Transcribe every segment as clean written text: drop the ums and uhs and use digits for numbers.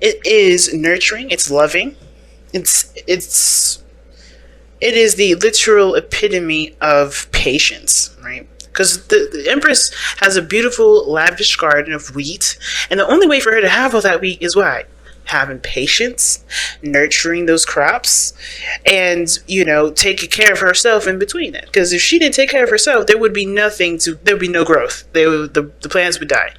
It is nurturing. It's loving. It's it is the literal epitome of patience, right? Because the Empress has a beautiful, lavish garden of wheat, and the only way for her to have all that wheat is what? Having patience, nurturing those crops, and taking care of herself in between it. Because if she didn't take care of herself, there would be there would be no growth. The plants would die.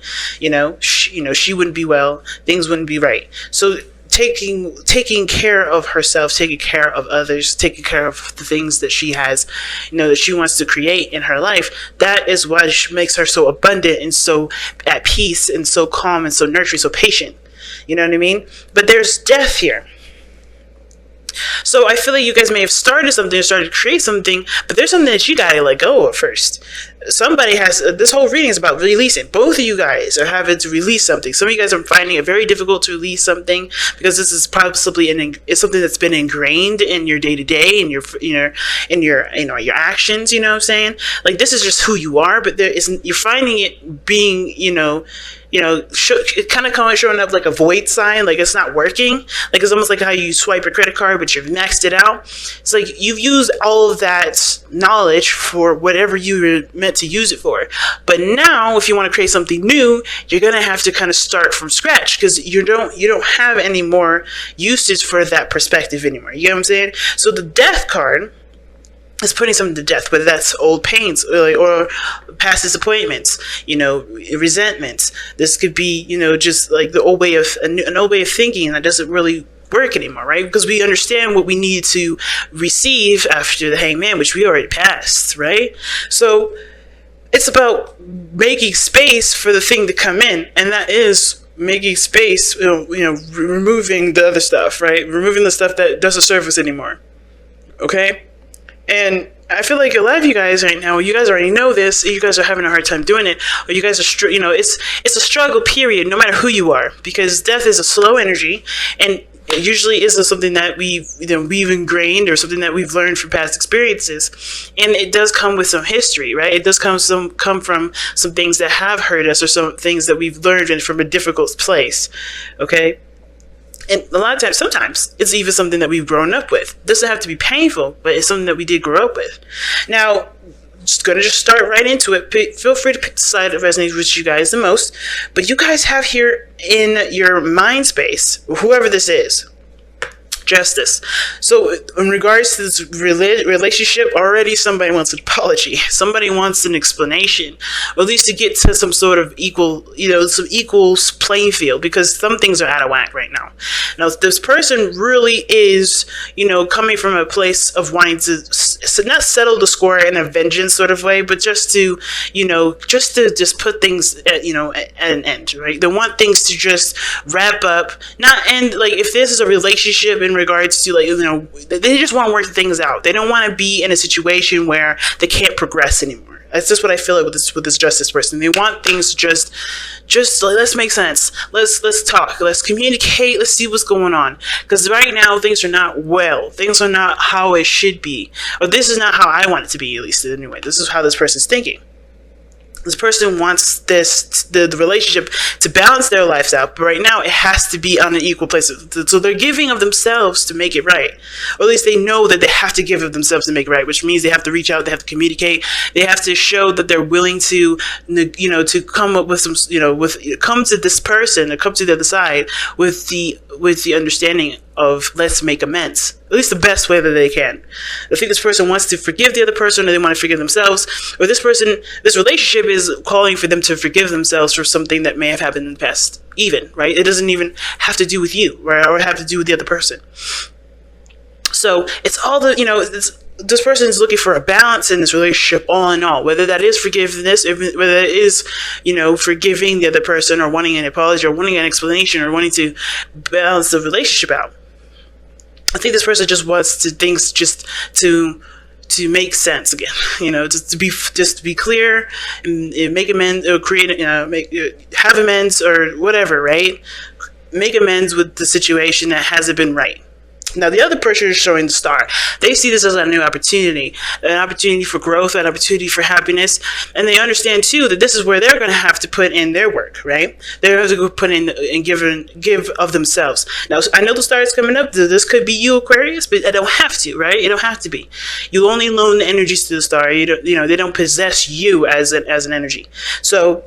She wouldn't be well. Things wouldn't be right. So taking care of herself, taking care of others, taking care of the things that she has, that she wants to create in her life, that is what makes her so abundant and so at peace and so calm and so nurturing, so patient. You know what I mean? But there's death here. So I feel like you guys may have started something or started to create something, but there's something that you gotta let go of first. Somebody has, this whole reading is about releasing. Both of you guys are having to release something. Some of you guys are finding it very difficult to release something because this is possibly it's something that's been ingrained in your day to day, in your actions. You know what I'm saying? Like, this is just who you are, but you're finding it being, it kind of showing up like a void sign, like it's not working. Like, it's almost like how you swipe a credit card, but you've maxed it out. It's like you've used all of that knowledge for whatever you were meant to use it for. But now, if you want to create something new, you're gonna have to kind of start from scratch because you don't have any more usage for that perspective anymore. You know what I'm saying? So the Death card is putting something to death, whether that's old pains or past disappointments, resentments. This could be, just like the old way of an old way of thinking that doesn't really work anymore, right? Because we understand what we need to receive after the Hangman, which we already passed, right? So it's about making space for the thing to come in, and that is making space, removing the other stuff, right? Removing the stuff that doesn't serve us anymore. Okay? And I feel like a lot of you guys right now, you guys already know this, you guys are having a hard time doing it, or you guys are, it's a struggle period, no matter who you are, because death is a slow energy, and it usually isn't something that we've ingrained or something that we've learned from past experiences, and it does come with some history, right? It does come from some things that have hurt us or some things that we've learned from a difficult place, okay? And a lot of times, sometimes, it's even something that we've grown up with. It doesn't have to be painful, but it's something that we did grow up with. Now, just gonna start right into it. Feel free to pick the side that resonates with you guys the most. But you guys have here in your mind space, whoever this is, justice. So in regards to this relationship, already somebody wants an apology. Somebody wants an explanation, or at least to get to some sort of equal playing field, because some things are out of whack right now. Now, if this person really is, coming from a place of wanting to not settle the score in a vengeance sort of way, but just to put things at an end, right? They want things to just wrap up, not end. Like, if this is a relationship in regards to, they just want to work things out. They don't want to be in a situation where they can't progress anymore. That's just what I feel like with this justice person. They want things to just let's make sense. Let's talk. Let's communicate. Let's see what's going on. Because right now things are not well. Things are not how it should be. Or this is not how I want it to be, at least anyway. This is how this person's thinking. This person wants the relationship to balance their lives out, but right now it has to be on an equal place. So they're giving of themselves to make it right, or at least they know that they have to give of themselves to make it right, which means they have to reach out, they have to communicate, they have to show that they're willing to, to come up with some, come to this person or come to the other side with the understanding of let's make amends, at least the best way that they can. I think this person wants to forgive the other person, or they want to forgive themselves, or this relationship is calling for them to forgive themselves for something that may have happened in the past, even, right? It doesn't even have to do with you, right? Or have to do with the other person. So it's all this person is looking for a balance in this relationship, all in all, whether that is forgiveness, whether it is, forgiving the other person, or wanting an apology, or wanting an explanation, or wanting to balance the relationship out. I think this person just wants things just to make sense again, just to be clear and make amends, or have amends, or whatever, right? Make amends with the situation that hasn't been right. Now, the other person is showing the star. They see this as a new opportunity, an opportunity for growth, an opportunity for happiness. And they understand, too, that this is where they're going to have to put in their work, right? They're going to go put in and give of themselves. Now, I know the star is coming up. This could be you, Aquarius, but I don't have to, right? You don't have to be. You only loan the energies to the star. They don't possess you as an energy. So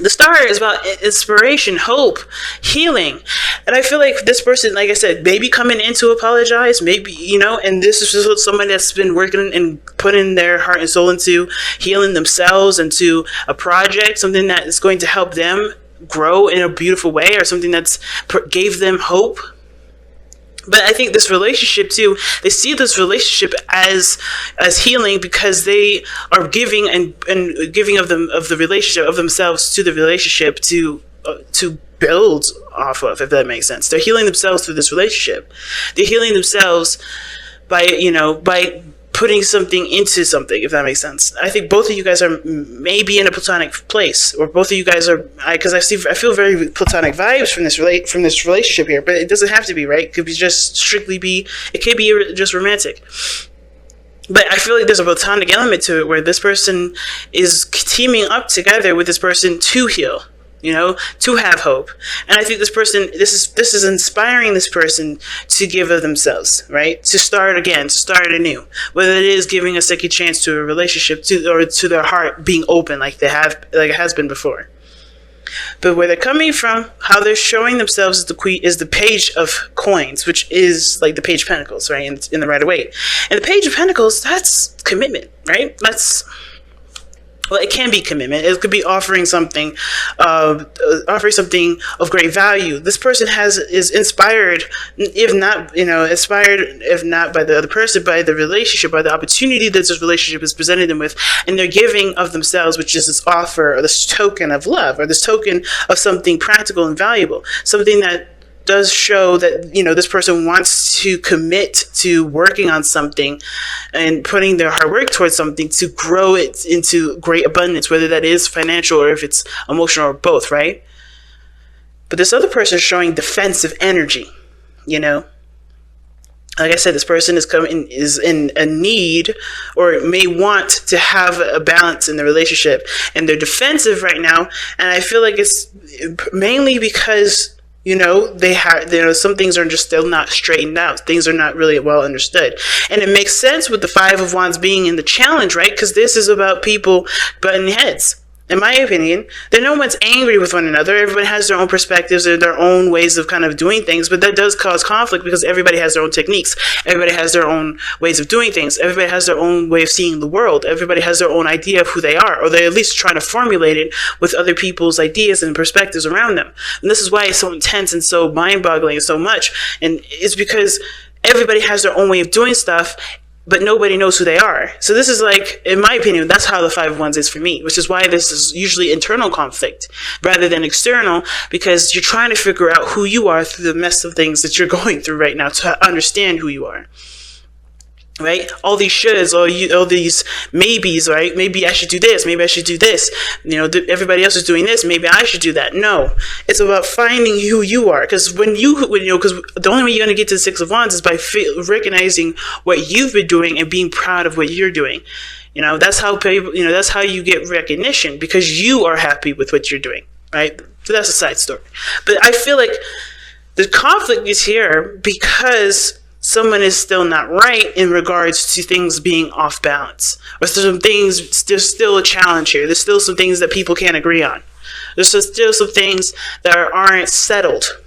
the star is about inspiration, hope, healing. And I feel like this person, like I said, maybe coming in to apologize, maybe, and this is just somebody that's been working and putting their heart and soul into healing themselves, into a project, something that is going to help them grow in a beautiful way, or something that's gave them hope. But I think this relationship too, they see this relationship as healing, because they are giving and giving of the relationship, of themselves to the relationship to build off of, if that makes sense. They're healing themselves through this relationship. They're healing themselves by putting something into something, if that makes sense. I think both of you guys are maybe in a platonic place, or both of you guys are, because I feel very platonic vibes from this relationship here, but it doesn't have to be, right? It could be just it could be just romantic. But I feel like there's a platonic element to it, where this person is teaming up together with this person to heal, to have hope. And I think this is inspiring this person to give of themselves, right? To start again, to start anew. Whether it is giving a second chance to a relationship, or to their heart being open like it has been before. But where they're coming from, how they're showing themselves is the Page of Coins, which is like the Page of Pentacles, right? In the Rider-Waite. And the Page of Pentacles, that's commitment, right? Well, it can be commitment. It could be offering something of great value. This person is inspired, if not by the other person, by the relationship, by the opportunity that this relationship is presenting them with, and they're giving of themselves, which is this offer, or this token of love, or this token of something practical and valuable, something that does show that this person wants to commit to working on something and putting their hard work towards something to grow it into great abundance, whether that is financial or if it's emotional, or both, right? But this other person is showing defensive energy. Like I said, this person is in a need, or may want to have a balance in the relationship, and they're defensive right now. And I feel like it's mainly because some things are just still not straightened out. Things are not really well understood. And it makes sense with the Five of Wands being in the challenge, right? Because this is about people butting heads. In my opinion, no one's angry with one another. Everybody has their own perspectives and their own ways of kind of doing things, but that does cause conflict, because everybody has their own techniques. Everybody has their own ways of doing things. Everybody has their own way of seeing the world. Everybody has their own idea of who they are, or they're at least trying to formulate it with other people's ideas and perspectives around them. And this is why it's so intense and so mind-boggling and so much. And it's because everybody has their own way of doing stuff, but nobody knows who they are. So this is like, in my opinion, that's how the Five of Wands is for me, which is why this is usually internal conflict rather than external, because you're trying to figure out who you are through the mess of things that you're going through right now to understand who you are. Right? All these shoulds, all these maybes, right? Maybe I should do this. Maybe I should do this. Everybody else is doing this. Maybe I should do that. No, it's about finding who you are. Because because the only way you're going to get to the Six of Wands is by recognizing what you've been doing and being proud of what you're doing. That's how people, that's how you get recognition, because you are happy with what you're doing, right? So that's a side story. But I feel like the conflict is here because someone is still not right in regards to things being off balance. Or there's still a challenge here. There's still some things that people can't agree on. There's still some things that aren't settled.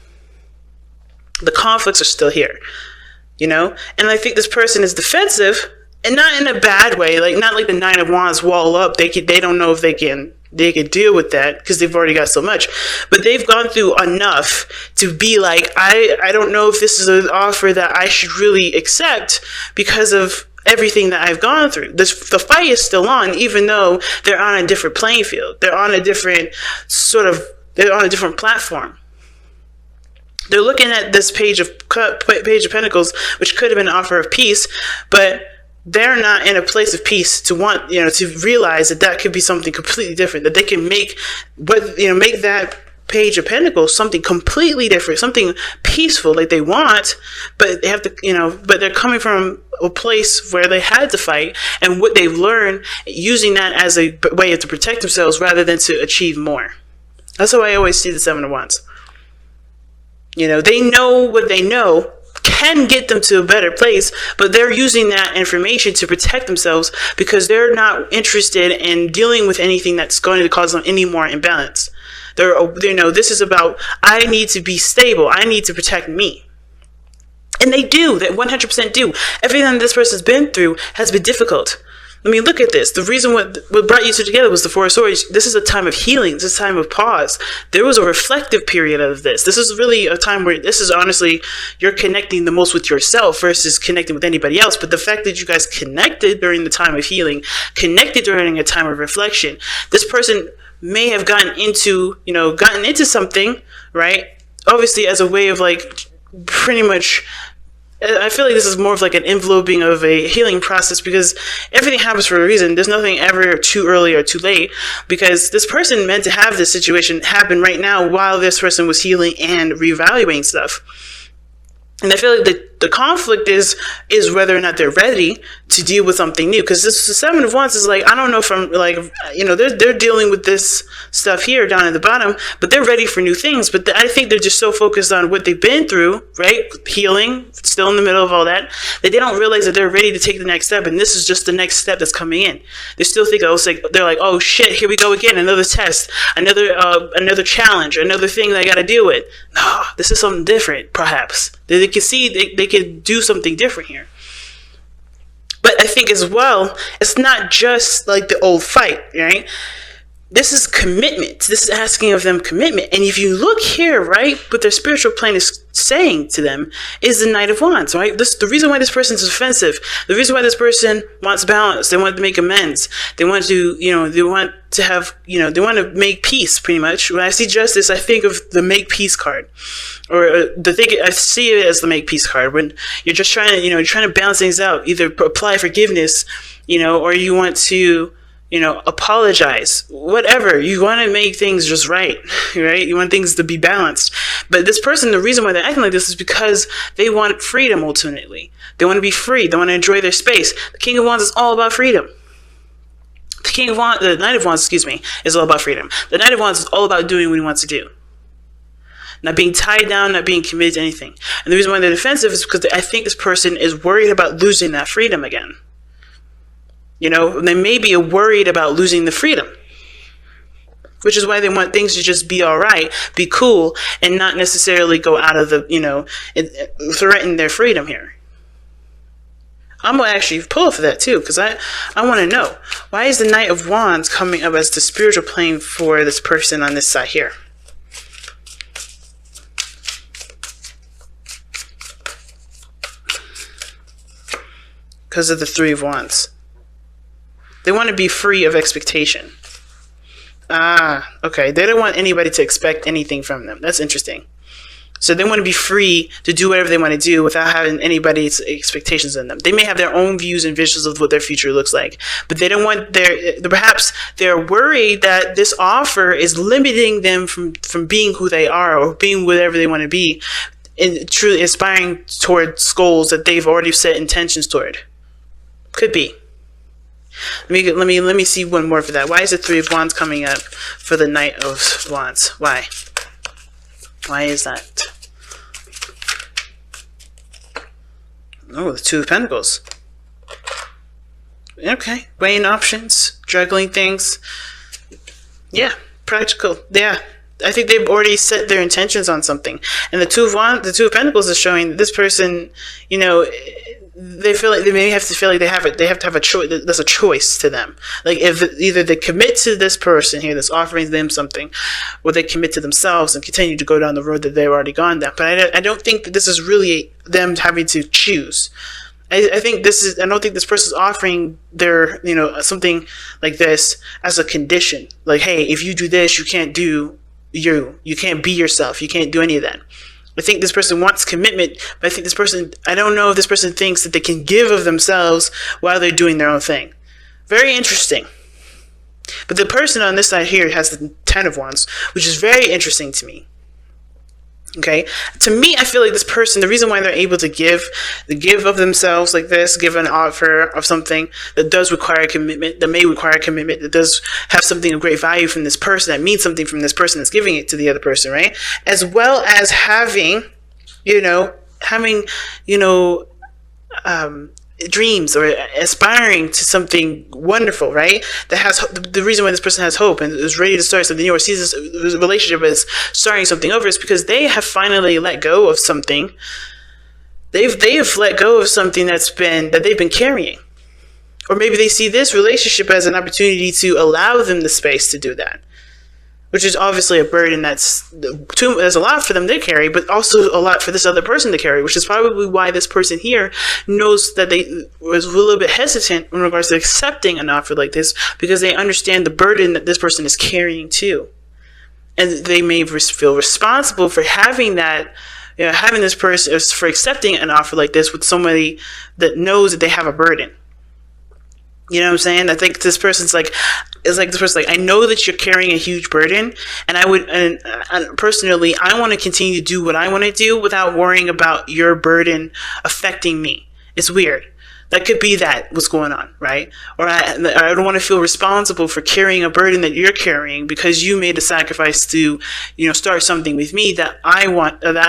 The conflicts are still here, And I think this person is defensive, and not in a bad way, not like the Nine of Wands wall up. They don't know if they can deal with that because they've already got so much, but they've gone through enough to be like, I don't know if this is an offer that I should really accept because of everything that I've gone through. The fight is still on, even though they're on a different playing field. They're on a different platform. They're looking at this Page of Pentacles, which could have been an offer of peace, but they're not in a place of peace to want, to realize that could be something completely different, that they can make that Page of Pentacles, something completely different, something peaceful, like they want, but they have to, but they're coming from a place where they had to fight, and what they've learned, using that as a way to protect themselves rather than to achieve more. That's how I always see the Seven of Wands. They know what they know can get them to a better place, but they're using that information to protect themselves because they're not interested in dealing with anything that's going to cause them any more imbalance. This is about, I need to be stable. I need to protect me. And they do. They 100% do. Everything this person's been through has been difficult. I mean, look at this. The reason what brought you two together was the Four of Swords. This is a time of healing. This is a time of pause. There was a reflective period of this. This is really a time where this is honestly, you're connecting the most with yourself versus connecting with anybody else. But the fact that you guys connected during the time of healing, connected during a time of reflection, this person may have gotten into something, right? Obviously as a way of like pretty much, I feel like this is more of like an enveloping of a healing process because everything happens for a reason. There's nothing ever too early or too late because this person meant to have this situation happen right now while this person was healing and reevaluating stuff. And I feel like the conflict is whether or not they're ready to deal with something new. Because this the Seven of Wands is like, I don't know if I'm like, they're dealing with this stuff here down at the bottom, but they're ready for new things. But I think they're just so focused on what they've been through, right? Healing, still in the middle of all that they don't realize that they're ready to take the next step. And this is just the next step that's coming in. They still think, they're like, oh shit, here we go again. Another test, another challenge, another thing that I got to deal with. No, this is something different, perhaps. They can see they could do something different here. But I think as well, it's not just like the old fight, right? This is commitment. This is asking of them commitment. And if you look here, right, what their spiritual plane is saying to them is the Knight of Wands, right? The reason why this person is offensive, the reason why this person wants balance, they want to make amends, they want to, they want to have, they want to make peace, pretty much. When I see justice, I think of the make peace card, or I see it as the make peace card. When you're just trying to, you're trying to balance things out, either apply forgiveness, or you want to, apologize, whatever. You want to make things just right? You want things to be balanced. But this person, the reason why they're acting like this is because they want freedom ultimately. They want to be free. They want to enjoy their space. The King of Wands is all about freedom. The Knight of Wands, is all about freedom. The Knight of Wands is all about doing what he wants to do. Not being tied down, not being committed to anything. And the reason why they're defensive is because I think this person is worried about losing that freedom again. They may be worried about losing the freedom, which is why they want things to just be all right, be cool, and not necessarily go out of threaten their freedom here. I'm going to actually pull for that too, because I want to know, why is the Knight of Wands coming up as the spiritual plane for this person on this side here? Because of the Three of Wands. They want to be free of expectation. Okay. They don't want anybody to expect anything from them. That's interesting. So they want to be free to do whatever they want to do without having anybody's expectations on them. They may have their own views and visions of what their future looks like, but they don't want perhaps they're worried that this offer is limiting them from being who they are or being whatever they want to be and truly aspiring towards goals that they've already set intentions toward. Could be. Let me see one more for that. Why is the Three of Wands coming up for the Knight of Wands? Why? Why is that? Oh, the Two of Pentacles. Okay, weighing options, juggling things. Yeah, practical. Yeah, I think they've already set their intentions on something. And the Two of Pentacles is showing this person, they feel like they may have to feel like they have to have a choice. There's a choice to them. Like if either they commit to this person here that's offering them something, or they commit to themselves and continue to go down the road that they've already gone down. But I don't think that this is really them having to choose. I don't think this person's offering their, something like this as a condition. Like, hey, if you do this, you can't do you can't be yourself. You can't do any of that. I think this person wants commitment, but I don't know if this person thinks that they can give of themselves while they're doing their own thing. Very interesting. But the person on this side here has the Ten of Wands, which is very interesting to me. Okay, to me, I feel like this person, the reason why they're able to give of themselves like this, give an offer of something that does require commitment, that may require commitment, that does have something of great value from this person, that means something from this person that's giving it to the other person, right? As well as having, dreams or aspiring to something wonderful, right? That has the reason why this person has hope and is ready to start something new or sees this relationship as starting something over is because they have finally let go of something. They have let go of something that they've been carrying, or maybe they see this relationship as an opportunity to allow them the space to do that. Which is obviously a burden that's a lot for them to carry, but also a lot for this other person to carry, which is probably why this person here knows that they was a little bit hesitant in regards to accepting an offer like this, because they understand the burden that this person is carrying too. And they may feel responsible for having that, having this person, for accepting an offer like this with somebody that knows that they have a burden. You know what I'm saying? I think this person's like, I know that you're carrying a huge burden, and personally, I want to continue to do what I want to do without worrying about your burden affecting me. It's weird. That could be what's going on, right? Or I don't want to feel responsible for carrying a burden that you're carrying because you made a sacrifice to, start something with me that I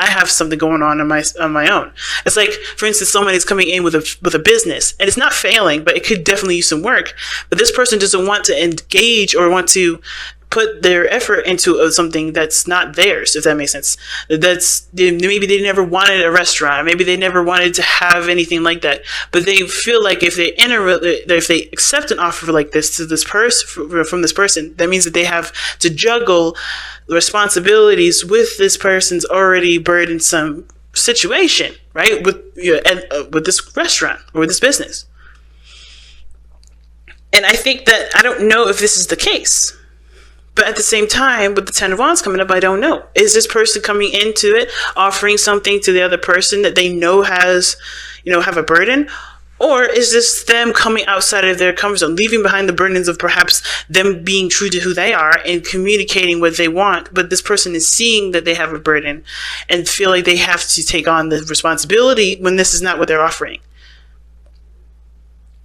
have something going on my own. It's like, for instance, somebody's coming in with a business and it's not failing, but it could definitely use some work. But this person doesn't want to engage or want to put their effort into something that's not theirs, if that makes sense. Maybe they never wanted a restaurant, maybe they never wanted to have anything like that, but they feel like if they accept an offer like this from this person, that means that they have to juggle the responsibilities with this person's already burdensome situation, right? With this restaurant or with this business. And I think that I don't know if this is the case. But at the same time, with the Ten of Wands coming up, I don't know. Is this person coming into it, offering something to the other person that they know has, have a burden? Or is this them coming outside of their comfort zone, leaving behind the burdens of perhaps them being true to who they are and communicating what they want, but this person is seeing that they have a burden and feel like they have to take on the responsibility when this is not what they're offering?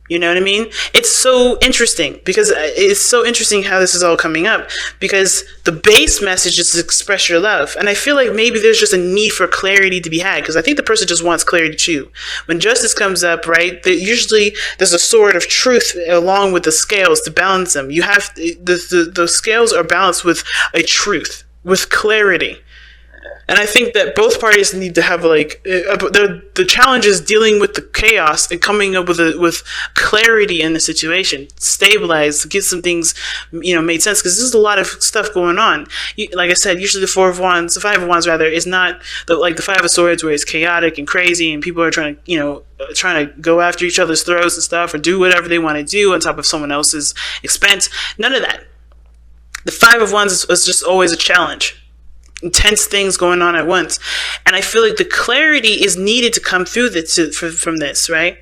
You know what I mean? It's so interesting because it's so interesting how this is all coming up, because the base message is to express your love. And I feel like maybe there's just a need for clarity to be had, because I think the person just wants clarity too. When justice comes up, right, usually there's a sword of truth along with the scales to balance them. You have the scales are balanced with a truth, with clarity. And I think that both parties need to have the challenge is dealing with the chaos and coming up with clarity in the situation, stabilize, get some things, made sense, because there's a lot of stuff going on. Like I said, usually the Five of Wands is not like the Five of Swords where it's chaotic and crazy and people are trying to go after each other's throats and stuff or do whatever they want to do on top of someone else's expense. None of that. The Five of Wands is just always a challenge. Intense things going on at once, and I feel like the clarity is needed to come through from this, right?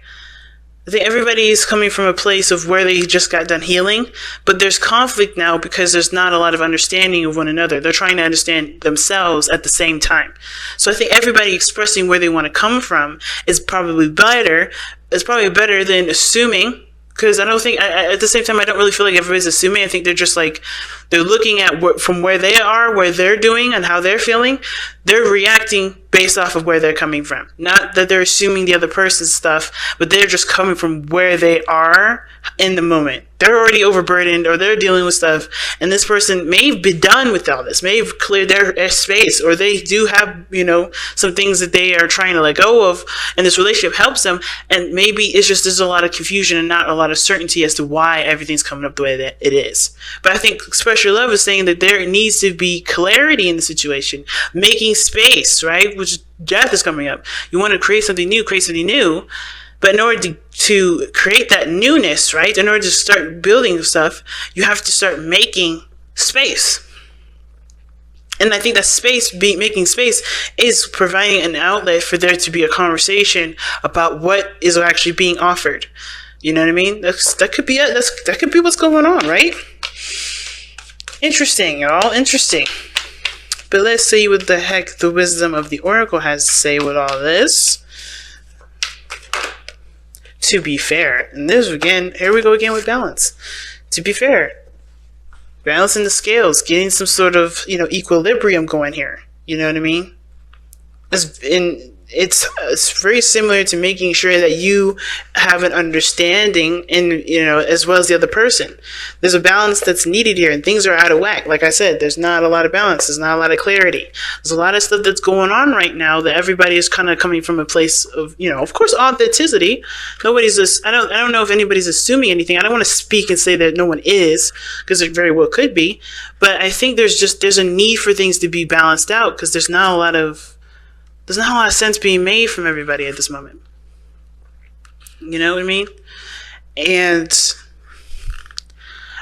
I think everybody is coming from a place of where they just got done healing, but there's conflict now because there's not a lot of understanding of one another. They're trying to understand themselves at the same time. So I think everybody expressing where they want to come from is probably better. It's probably better than assuming. Because I don't think, at the same time, I don't really feel like everybody's assuming. I think they're just they're looking at from where they are, where they're doing, and how they're feeling. They're reacting based off of where they're coming from. Not that they're assuming the other person's stuff, but they're just coming from where they are in the moment. They're already overburdened, or they're dealing with stuff, and this person may be done with all this, may have cleared their space, or they do have, some things that they are trying to let go of, and this relationship helps them, and maybe it's just there's a lot of confusion and not a lot of certainty as to why everything's coming up the way that it is. But I think Express Your Love is saying that there needs to be clarity in the situation, making space, right? Which death is coming up. You want to create something new. But in order to create that newness, right, in order to start building stuff, you have to start making space. And I think that making space is providing an outlet for there to be a conversation about what is actually being offered. You know what I mean? That could be it. That could be what's going on, right? Interesting, y'all. Interesting. But let's see what the heck the wisdom of the Oracle has to say with all this. To be fair, and this again, here we go again with balance. To be fair, balancing the scales, getting some sort of, equilibrium going here. You know what I mean? It's very similar to making sure that you have an understanding, and as well as the other person. There's a balance that's needed here, and things are out of whack. Like I said, there's not a lot of balance. There's not a lot of clarity. There's a lot of stuff that's going on right now that everybody is kind of coming from a place of, of course, authenticity. I don't know if anybody's assuming anything. I don't want to speak and say that no one is, because it very well could be. But I think there's a need for things to be balanced out, because there's not a lot of sense being made from everybody at this moment. You know what I mean? And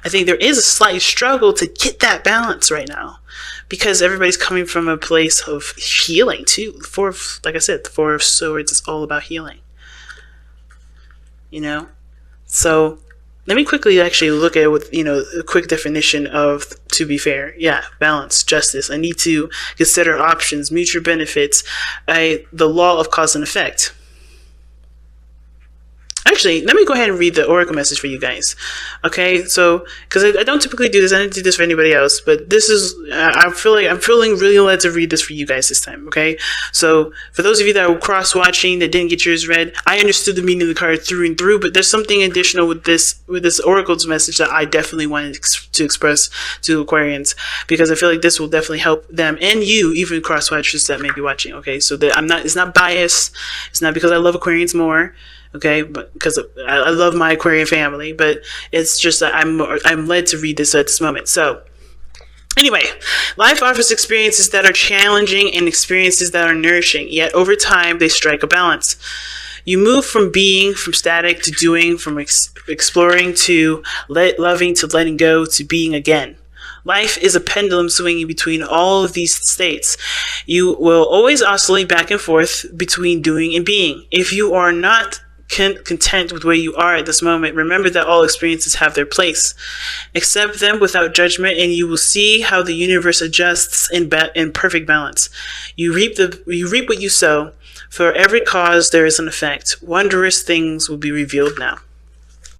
I think there is a slight struggle to get that balance right now, because everybody's coming from a place of healing too. Like I said, the Four of Swords is all about healing. So let me quickly actually look at it with, a quick definition of to be fair. Yeah, balance, justice. I need to consider options, mutual benefits, the law of cause and effect. Actually, let me go ahead and read the Oracle message for you guys. Okay, so, because I don't typically do this, I didn't do this for anybody else, but this is, I'm feeling really led to read this for you guys this time, okay? So, for those of you that were cross-watching, that didn't get yours read, I understood the meaning of the card through and through, but there's something additional with this Oracle's message that I definitely wanted to express to Aquarians, because I feel like this will definitely help them, and you, even cross-watchers that may be watching, okay? So, it's not biased, it's not because I love Aquarians more, okay, but because I love my Aquarian family, but it's just that I'm led to read this at this moment. So, anyway, life offers experiences that are challenging and experiences that are nourishing, yet over time they strike a balance. You move from static to doing, from exploring to loving to letting go to being again. Life is a pendulum swinging between all of these states. You will always oscillate back and forth between doing and being. If you are not content with where you are at this moment, remember that all experiences have their place. Accept them without judgment, and you will see how the universe adjusts in perfect balance. You reap what you sow. For every cause there is an effect. Wondrous things will be revealed now.